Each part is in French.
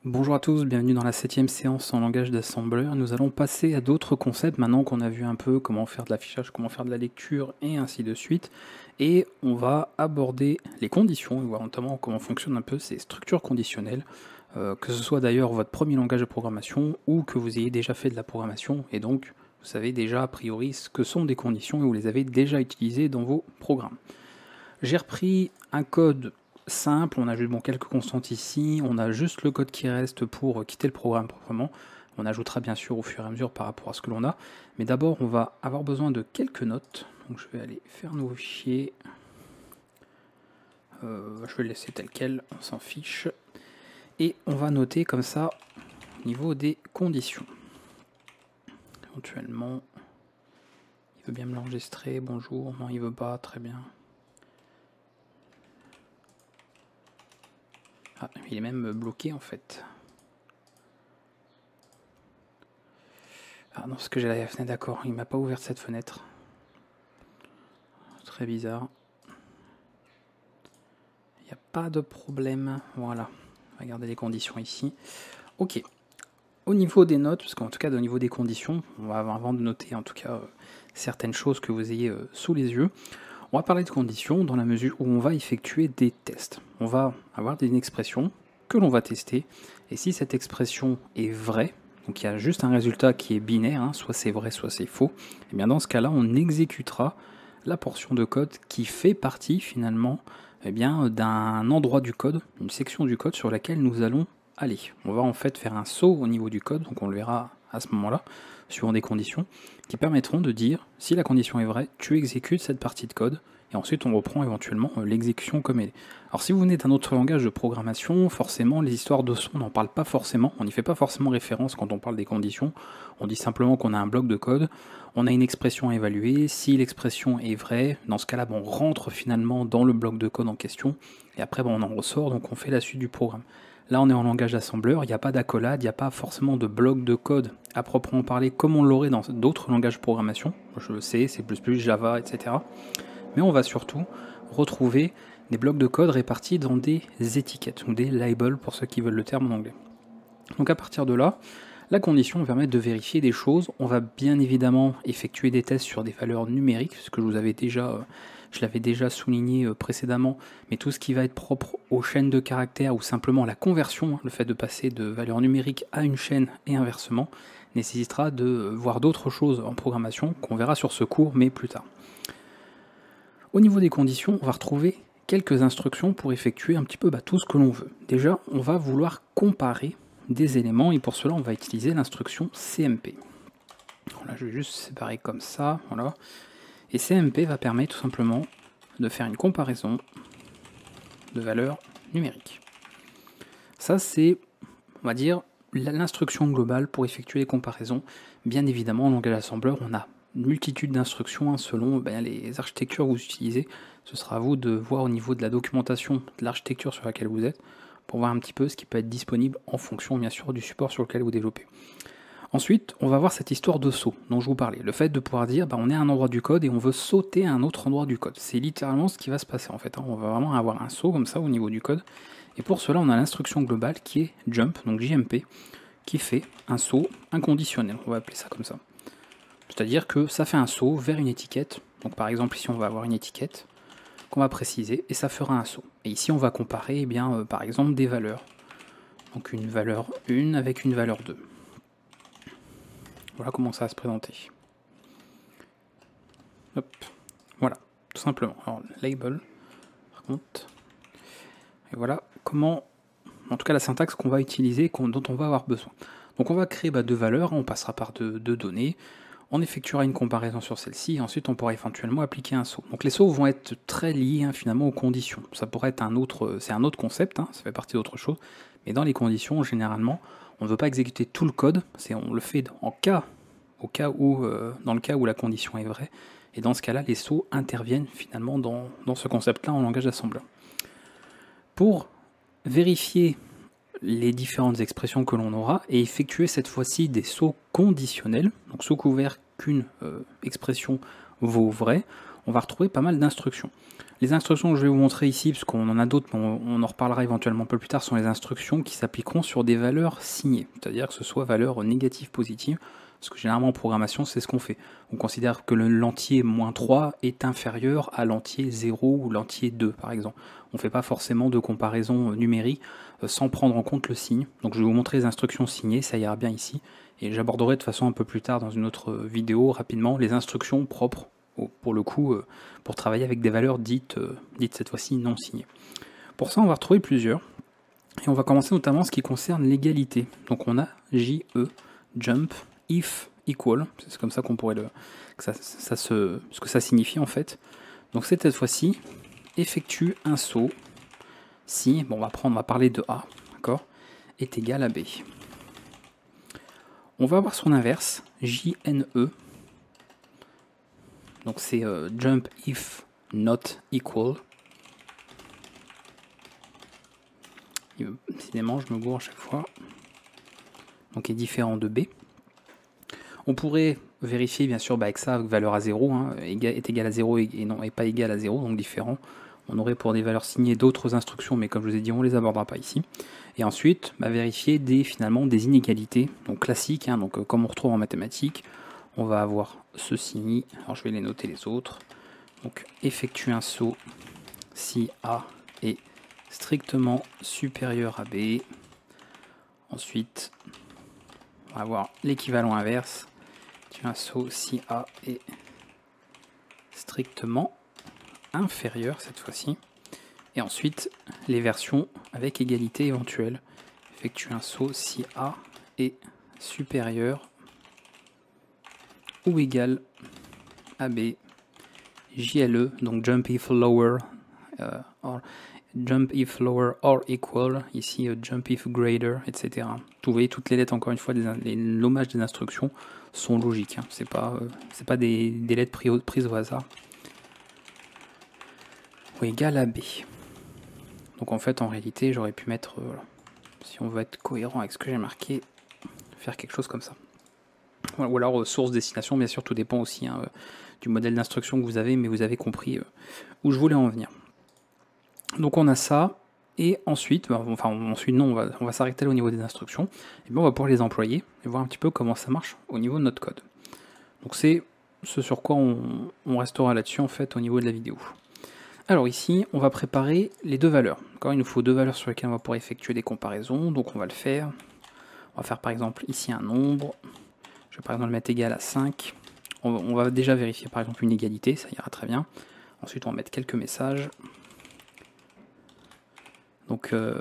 Bonjour à tous, bienvenue dans la 7e séance en langage d'assembleur. Nous allons passer à d'autres concepts maintenant qu'on a vu un peu comment faire de l'affichage, comment faire de la lecture et ainsi de suite. Et on va aborder les conditions et voir notamment comment fonctionnent un peu ces structures conditionnelles, que ce soit d'ailleurs votre premier langage de programmation ou que vous ayez déjà fait de la programmation et donc vous savez déjà a priori ce que sont des conditions et vous les avez déjà utilisées dans vos programmes. J'ai repris un code simple, on a juste quelques constantes ici, on a juste le code qui reste pour quitter le programme proprement. On ajoutera bien sûr au fur et à mesure par rapport à ce que l'on a. Mais d'abord, on va avoir besoin de quelques notes. Donc je vais aller faire nouveau fichier. Je vais le laisser tel quel, on s'en fiche. Et on va noter comme ça au niveau des conditions. Éventuellement, il veut bien me l'enregistrer, bonjour, non il veut pas, très bien. Ah, il est même bloqué en fait. Ah non, parce que j'ai la fenêtre, d'accord, il m'a pas ouvert cette fenêtre. Très bizarre. Il n'y a pas de problème, voilà. Regardez les conditions ici. Ok. Au niveau des notes, parce qu'en tout cas au niveau des conditions, on va avant de noter en tout cas certaines choses que vous ayez sous les yeux, on va parler de conditions dans la mesure où on va effectuer des tests. On va avoir une expression que l'on va tester, et si cette expression est vraie, donc il y a juste un résultat qui est binaire, hein, soit c'est vrai, soit c'est faux, et bien dans ce cas-là, on exécutera la portion de code qui fait partie finalement d'un endroit du code, une section du code sur laquelle nous allons aller. On va en fait faire un saut au niveau du code, donc on le verra à ce moment-là, suivant des conditions, qui permettront de dire, si la condition est vraie, tu exécutes cette partie de code, et ensuite on reprend éventuellement l'exécution comme elle est. Alors si vous venez d'un autre langage de programmation, forcément les histoires de son, on n'en parle pas forcément, on n'y fait pas forcément référence quand on parle des conditions, on dit simplement qu'on a un bloc de code, on a une expression à évaluer, si l'expression est vraie, dans ce cas-là on rentre finalement dans le bloc de code en question, et après on en ressort, donc on fait la suite du programme. Là, on est en langage d'assembleur, il n'y a pas d'accolade, il n'y a pas forcément de bloc de code à proprement parler comme on l'aurait dans d'autres langages de programmation, je sais, C++, Java, etc. Mais on va surtout retrouver des blocs de code répartis dans des étiquettes, ou des labels pour ceux qui veulent le terme en anglais. Donc à partir de là, la condition va permettre de vérifier des choses. On va bien évidemment effectuer des tests sur des valeurs numériques, ce que je l'avais déjà souligné précédemment, mais tout ce qui va être propre aux chaînes de caractères ou simplement la conversion, le fait de passer de valeurs numériques à une chaîne et inversement, nécessitera de voir d'autres choses en programmation qu'on verra sur ce cours, mais plus tard. Au niveau des conditions, on va retrouver quelques instructions pour effectuer un petit peu tout ce que l'on veut. Déjà, on va vouloir comparer des éléments et pour cela, on va utiliser l'instruction CMP. Alors là, je vais juste séparer comme ça, voilà. Et CMP va permettre tout simplement de faire une comparaison de valeurs numériques. Ça, c'est, on va dire, l'instruction globale pour effectuer les comparaisons. Bien évidemment, en langage assembleur, on a une multitude d'instructions selon les architectures que vous utilisez. Ce sera à vous de voir au niveau de la documentation de l'architecture sur laquelle vous êtes pour voir un petit peu ce qui peut être disponible en fonction bien sûr du support sur lequel vous développez. Ensuite, on va voir cette histoire de saut dont je vous parlais. Le fait de pouvoir dire on est à un endroit du code et on veut sauter à un autre endroit du code. C'est littéralement ce qui va se passer en fait. On va vraiment avoir un saut comme ça au niveau du code. Et pour cela, on a l'instruction globale qui est jump, donc JMP, qui fait un saut inconditionnel. On va appeler ça comme ça. C'est-à-dire que ça fait un saut vers une étiquette. Donc par exemple ici on va avoir une étiquette qu'on va préciser et ça fera un saut. Et ici on va comparer par exemple des valeurs. Donc une valeur 1 avec une valeur 2. Voilà comment ça va se présenter. Hop, voilà, tout simplement. Alors label, par contre, et voilà comment, en tout cas la syntaxe qu'on va utiliser, dont on va avoir besoin. Donc on va créer deux valeurs, on passera par deux données, on effectuera une comparaison sur celle-ci, et ensuite on pourra éventuellement appliquer un saut. Donc les sauts vont être très liés finalement aux conditions. Ça pourrait être c'est un autre concept, ça fait partie d'autre chose, mais dans les conditions, généralement, on ne veut pas exécuter tout le code, on le fait dans le cas où la condition est vraie, et dans ce cas-là, les sauts interviennent finalement dans ce concept-là en langage d'assembleur. Pour vérifier les différentes expressions que l'on aura et effectuer cette fois-ci des sauts conditionnels, donc sous couvert qu'une expression vaut vrai, on va retrouver pas mal d'instructions. Les instructions que je vais vous montrer ici, parce qu'on en a d'autres, mais on en reparlera éventuellement un peu plus tard, sont les instructions qui s'appliqueront sur des valeurs signées, c'est-à-dire que ce soit valeurs négatives, positives, parce que généralement en programmation, c'est ce qu'on fait. On considère que l'entier -3 est inférieur à l'entier 0 ou l'entier 2, par exemple. On ne fait pas forcément de comparaison numérique sans prendre en compte le signe. Donc je vais vous montrer les instructions signées, ça ira bien ici. Et j'aborderai de façon un peu plus tard dans une autre vidéo, rapidement, les instructions propres, pour le coup, pour travailler avec des valeurs dites cette fois-ci non signées. Pour ça, on va retrouver plusieurs. Et on va commencer notamment ce qui concerne l'égalité. Donc on a JE, jump, if, equal. C'est comme ça qu'on pourrait ce que ça signifie en fait. Donc cette fois-ci, effectue un saut si, bon on va parler de A, d'accord, est égal à B. On va avoir son inverse, JNE. Donc c'est jump if not equal. Décidément, je me gourre à chaque fois. Donc est différent de B. On pourrait vérifier bien sûr avec ça, avec valeur à 0, hein, est égal à 0 et non et pas égal à 0, donc différent. On aurait pour des valeurs signées d'autres instructions, mais comme je vous ai dit, on ne les abordera pas ici. Et ensuite, vérifier finalement des inégalités, donc classiques, hein, donc comme on retrouve en mathématiques, on va avoir ceci. Alors je vais les noter les autres. Donc effectue un saut si A est strictement supérieur à B. Ensuite, on va avoir l'équivalent inverse. Un saut si A est strictement inférieur cette fois-ci. Et ensuite, les versions avec égalité éventuelle. Effectue un saut si A est supérieur ou égal à B. JLE, donc jump if lower, jump if lower or equal, ici jump if greater, etc. Vous voyez, toutes les lettres, encore une fois, les nommages des instructions sont logiques, hein. C'est pas des lettres prises au hasard. Ou égal à B. Donc en fait, en réalité, j'aurais pu mettre, si on veut être cohérent avec ce que j'ai marqué, faire quelque chose comme ça. Voilà, ou alors source, destination, bien sûr, tout dépend aussi, hein, du modèle d'instruction que vous avez, mais vous avez compris où je voulais en venir. Donc on a ça, et ensuite, non, on va s'arrêter là au niveau des instructions, et bien on va pouvoir les employer, et voir un petit peu comment ça marche au niveau de notre code. Donc c'est ce sur quoi on restera là-dessus en fait au niveau de la vidéo. Alors ici, on va préparer les deux valeurs. Encore, il nous faut deux valeurs sur lesquelles on va pouvoir effectuer des comparaisons, donc on va le faire. On va faire par exemple ici un nombre, je vais par exemple le mettre égal à 5. On va déjà vérifier par exemple une égalité, ça ira très bien. Ensuite on va mettre quelques messages. Donc le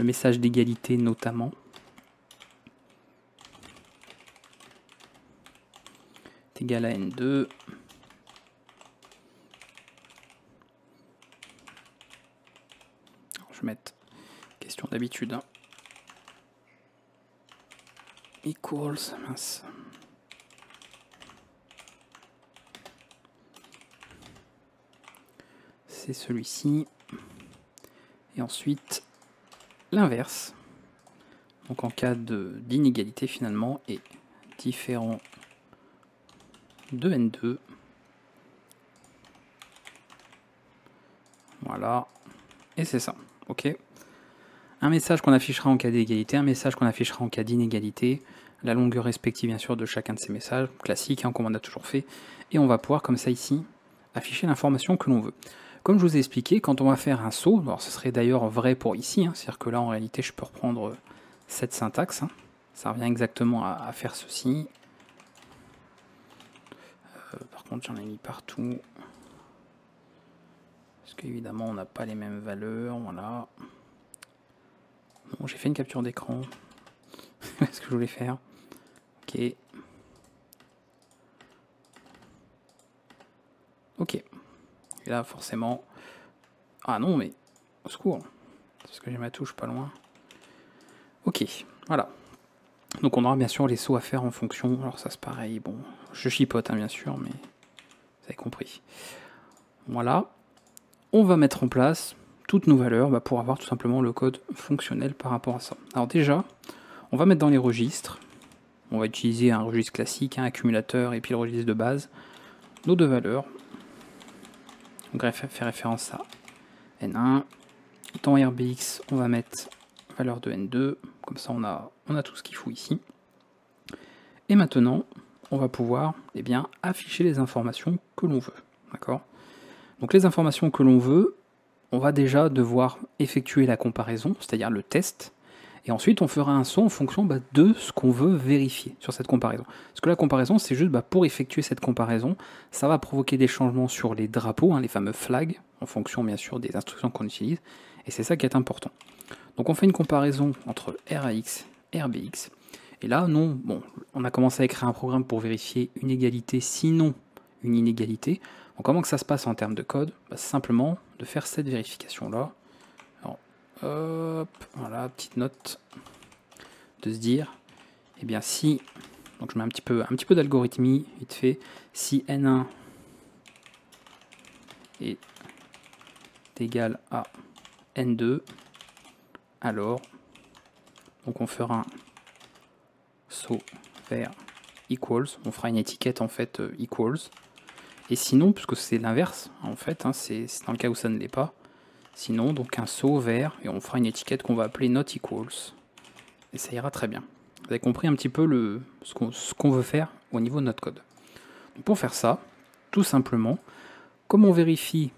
message d'égalité notamment. Est égal à N2. Je vais mettre question d'habitude. Hein. Equals, mince. C'est celui-ci. Et ensuite, l'inverse. Donc en cas d'inégalité finalement, est différent de N2. Voilà. Et c'est ça. Ok. Un message qu'on affichera en cas d'égalité, un message qu'on affichera en cas d'inégalité, la longueur respective bien sûr de chacun de ces messages, classique, hein, comme on a toujours fait, et on va pouvoir comme ça ici afficher l'information que l'on veut. Comme je vous ai expliqué, quand on va faire un saut, alors ce serait d'ailleurs vrai pour ici, hein, c'est-à-dire que là en réalité je peux reprendre cette syntaxe, hein, ça revient exactement à faire ceci. Par contre j'en ai mis partout, parce qu'évidemment on n'a pas les mêmes valeurs, voilà. Bon, j'ai fait une capture d'écran. Ce que je voulais faire. Ok. Ok. Et là, forcément... Ah non, mais... Au secours. Parce que j'ai ma touche pas loin. Ok. Voilà. Donc on aura bien sûr les sauts à faire en fonction. Alors ça c'est pareil. Bon, je chipote hein, bien sûr, mais... Vous avez compris. Voilà. On va mettre en place toutes nos valeurs pour avoir tout simplement le code fonctionnel par rapport à ça. Alors déjà, on va mettre dans les registres, on va utiliser un registre classique, un accumulateur et puis le registre de base, nos deux valeurs. Donc fait référence à N1. Dans RBX, on va mettre valeur de N2. Comme ça, on a tout ce qu'il faut ici. Et maintenant, on va pouvoir afficher les informations que l'on veut. D'accord ? Donc les informations que l'on veut, on va déjà devoir effectuer la comparaison, c'est-à-dire le test. Et ensuite, on fera un saut en fonction de ce qu'on veut vérifier sur cette comparaison. Parce que la comparaison, c'est juste pour effectuer cette comparaison, ça va provoquer des changements sur les drapeaux, les fameux flags, en fonction bien sûr des instructions qu'on utilise. Et c'est ça qui est important. Donc on fait une comparaison entre RAX et RBX. Et là, on a commencé à écrire un programme pour vérifier une égalité, sinon une inégalité. Donc comment que ça se passe en termes de code ? C'est simplement de faire cette vérification-là. Hop, voilà, petite note, de se dire, si, donc je mets un petit peu d'algorithmie, vite fait, si N1 est égal à N2, alors, donc on fera un saut vers equals, on fera une étiquette en fait equals, et sinon, puisque c'est l'inverse, en fait, c'est dans le cas où ça ne l'est pas, sinon, donc un saut vers, et on fera une étiquette qu'on va appeler not equals. Et ça ira très bien. Vous avez compris un petit peu ce qu'on veut faire au niveau de notre code. Donc pour faire ça, tout simplement, comme on vérifie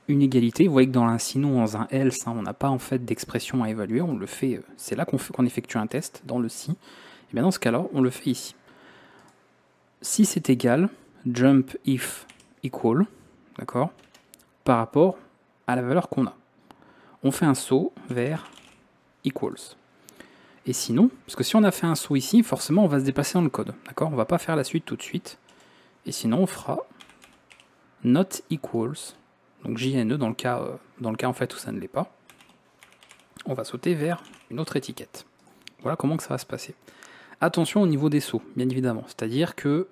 une égalité, vous voyez que dans un sinon, dans un else, on n'a pas en fait d'expression à évaluer, on le fait, c'est là qu'on effectue un test, dans le si. Et bien dans ce cas-là, on le fait ici. Si c'est égal, jump if equal, d'accord, par rapport à la valeur qu'on a. On fait un saut vers equals. Et sinon, parce que si on a fait un saut ici, forcément on va se déplacer dans le code, d'accord ? On va pas faire la suite tout de suite. Et sinon on fera not equals, donc JNE dans le cas en fait où ça ne l'est pas. On va sauter vers une autre étiquette. Voilà comment que ça va se passer. Attention au niveau des sauts, bien évidemment. C'est-à-dire que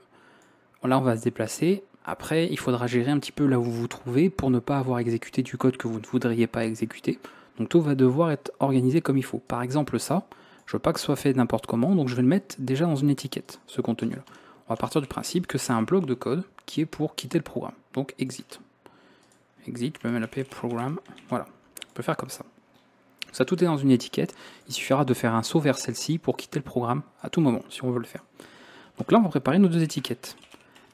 là on va se déplacer. Après, il faudra gérer un petit peu là où vous vous trouvez pour ne pas avoir exécuté du code que vous ne voudriez pas exécuter. Donc tout va devoir être organisé comme il faut. Par exemple ça, je veux pas que ce soit fait n'importe comment, donc je vais le mettre déjà dans une étiquette, ce contenu-là. On va partir du principe que c'est un bloc de code qui est pour quitter le programme. Donc exit. Exit, je peux même l'appeler programme. Voilà, on peut faire comme ça. Ça, tout est dans une étiquette. Il suffira de faire un saut vers celle-ci pour quitter le programme à tout moment, si on veut le faire. Donc là, on va préparer nos deux étiquettes.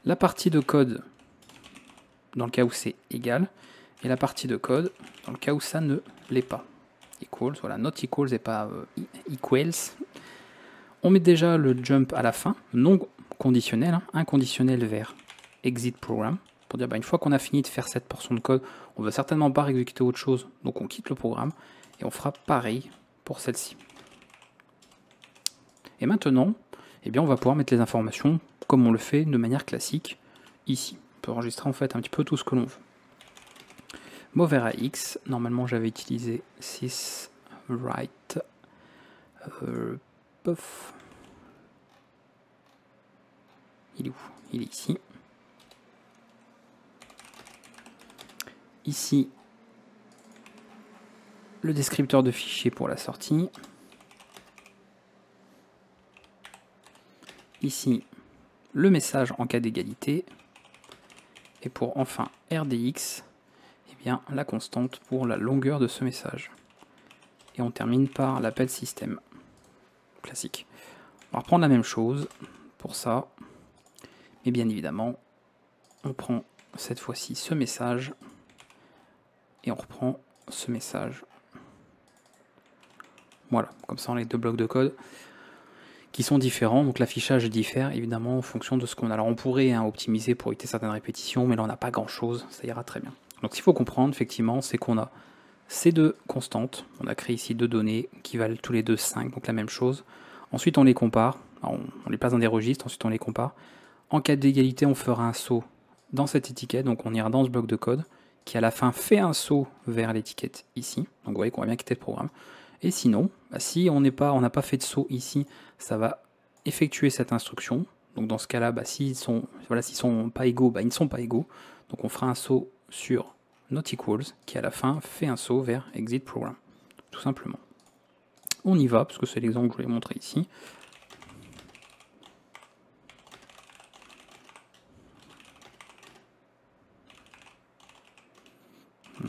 La partie de code, dans le cas où c'est égal, et la partie de code, dans le cas où ça ne l'est pas. Equals, voilà, not equals et pas equals. On met déjà le jump à la fin, non conditionnel, inconditionnel vers exit program, pour dire une fois qu'on a fini de faire cette portion de code, on ne va certainement pas exécuter autre chose, donc on quitte le programme, et on fera pareil pour celle-ci. Et maintenant, on va pouvoir mettre les informations comme on le fait de manière classique ici. On peut enregistrer en fait un petit peu tout ce que l'on veut. Mover à X, normalement j'avais utilisé syswrite. Pof. Il est où? Il est ici. Ici, le descripteur de fichier pour la sortie. Ici, le message en cas d'égalité. Et pour enfin RDX, la constante pour la longueur de ce message. Et on termine par l'appel système. Classique. On va reprendre la même chose pour ça. Et bien évidemment, on prend cette fois-ci ce message et on reprend ce message. Voilà, comme ça on a les deux blocs de code qui sont différents, donc l'affichage diffère évidemment en fonction de ce qu'on a. Alors on pourrait optimiser pour éviter certaines répétitions, mais là on n'a pas grand chose, ça ira très bien. Donc ce qu'il faut comprendre effectivement, c'est qu'on a ces deux constantes, on a créé ici deux données qui valent tous les deux 5, donc la même chose. Ensuite on les compare, on les place dans des registres, ensuite on les compare. En cas d'égalité, on fera un saut dans cette étiquette, donc on ira dans ce bloc de code, qui à la fin fait un saut vers l'étiquette ici, donc vous voyez qu'on va bien quitter le programme. Et sinon, si on n'a pas fait de saut ici, ça va effectuer cette instruction. Donc dans ce cas-là, s'ils sont pas égaux, ils ne sont pas égaux. Donc on fera un saut sur not equals, qui à la fin fait un saut vers exit program, tout simplement. On y va, parce que c'est l'exemple que je voulais montrer ici.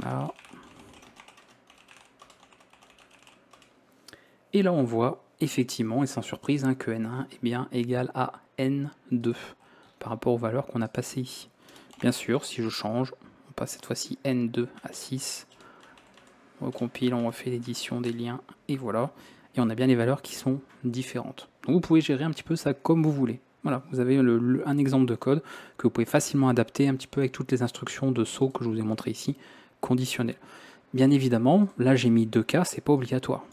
Voilà. Et là on voit effectivement, et sans surprise, hein, que N1 est bien égal à N2 par rapport aux valeurs qu'on a passées ici. Bien sûr, si je change, on passe cette fois-ci N2 à 6. On recompile, on refait l'édition des liens, et voilà. Et on a bien les valeurs qui sont différentes. Donc vous pouvez gérer un petit peu ça comme vous voulez. Voilà, vous avez un exemple de code que vous pouvez facilement adapter un petit peu avec toutes les instructions de saut que je vous ai montré ici, conditionnelles. Bien évidemment, là j'ai mis 2 cas, c'est pas obligatoire.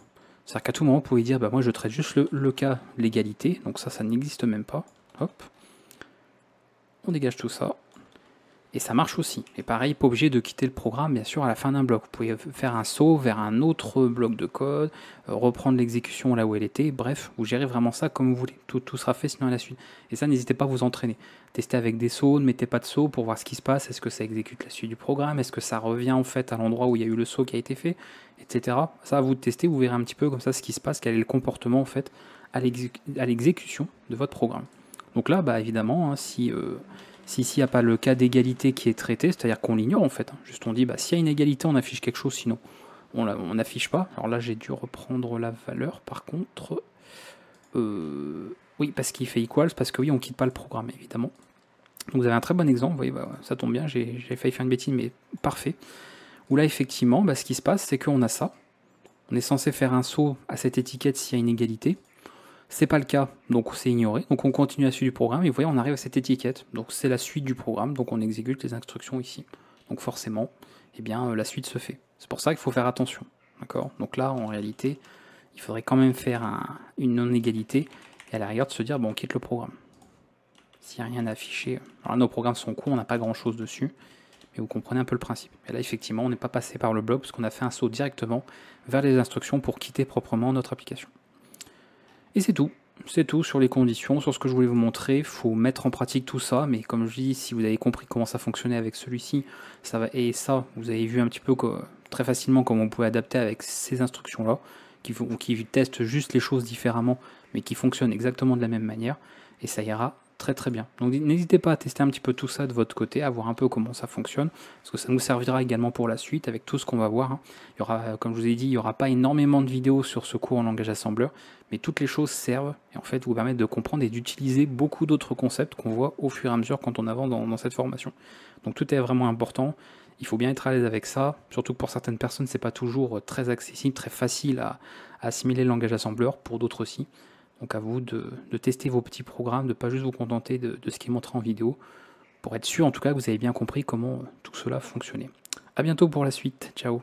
C'est-à-dire qu'à tout moment, vous pouvez dire, bah moi je traite juste le cas l'égalité, donc ça n'existe même pas. Hop, on dégage tout ça. Et ça marche aussi. Et pareil, pas obligé de quitter le programme, bien sûr, à la fin d'un bloc. Vous pouvez faire un saut vers un autre bloc de code, reprendre l'exécution là où elle était. Bref, vous gérez vraiment ça comme vous voulez. Tout sera fait sinon à la suite. Et ça, n'hésitez pas à vous entraîner. Testez avec des sauts, ne mettez pas de saut pour voir ce qui se passe. Est-ce que ça exécute la suite du programme? Est-ce que ça revient en fait à l'endroit où il y a eu le saut qui a été fait? Etc. Ça, à vous de tester, vous verrez un petit peu comme ça ce qui se passe, quel est le comportement en fait à l'exécution de votre programme. Donc là, bah évidemment, hein, si ici il n'y a pas le cas d'égalité qui est traité, c'est-à-dire qu'on l'ignore en fait. Juste on dit, bah, s'il y a une égalité, on affiche quelque chose, sinon on n'affiche pas. Alors là, j'ai dû reprendre la valeur, par contre. Oui, parce qu'il fait equals, parce que oui, on ne quitte pas le programme, évidemment. Donc vous avez un très bon exemple, vous voyez, bah, ça tombe bien, j'ai failli faire une bêtise, mais parfait. Où là, effectivement, bah, ce qui se passe, c'est qu'on a ça. On est censé faire un saut à cette étiquette s'il y a une égalité. C'est pas le cas, donc c'est ignoré. Donc on continue la suite du programme et vous voyez, on arrive à cette étiquette. Donc c'est la suite du programme, donc on exécute les instructions ici. Donc forcément, eh bien, la suite se fait. C'est pour ça qu'il faut faire attention. D'accord? Donc là, en réalité, il faudrait quand même faire une non-égalité et à la rigueur de se dire, bon, on quitte le programme. S'il n'y a rien à afficher. Alors là, nos programmes sont courts, on n'a pas grand-chose dessus. Mais vous comprenez un peu le principe. Et là, effectivement, on n'est pas passé par le bloc parce qu'on a fait un saut directement vers les instructions pour quitter proprement notre application. Et c'est tout sur les conditions, sur ce que je voulais vous montrer. Il faut mettre en pratique tout ça, mais comme je dis, si vous avez compris comment ça fonctionnait avec celui-ci, ça va, et ça, vous avez vu un petit peu très facilement comment on pouvait adapter avec ces instructions-là, qui testent juste les choses différemment, mais qui fonctionnent exactement de la même manière, et ça ira très très bien. Donc n'hésitez pas à tester un petit peu tout ça de votre côté, à voir un peu comment ça fonctionne, parce que ça nous servira également pour la suite avec tout ce qu'on va voir. Hein. Il y aura, comme je vous ai dit, il n'y aura pas énormément de vidéos sur ce cours en langage assembleur, mais toutes les choses servent et en fait vous permettent de comprendre et d'utiliser beaucoup d'autres concepts qu'on voit au fur et à mesure quand on avance dans cette formation. Donc tout est vraiment important. Il faut bien être à l'aise avec ça, surtout que pour certaines personnes, c'est pas toujours très accessible, très facile à assimiler le langage assembleur, pour d'autres aussi. Donc à vous de tester vos petits programmes, de ne pas juste vous contenter de ce qui est montré en vidéo, pour être sûr en tout cas que vous avez bien compris comment tout cela fonctionnait. A bientôt pour la suite, ciao.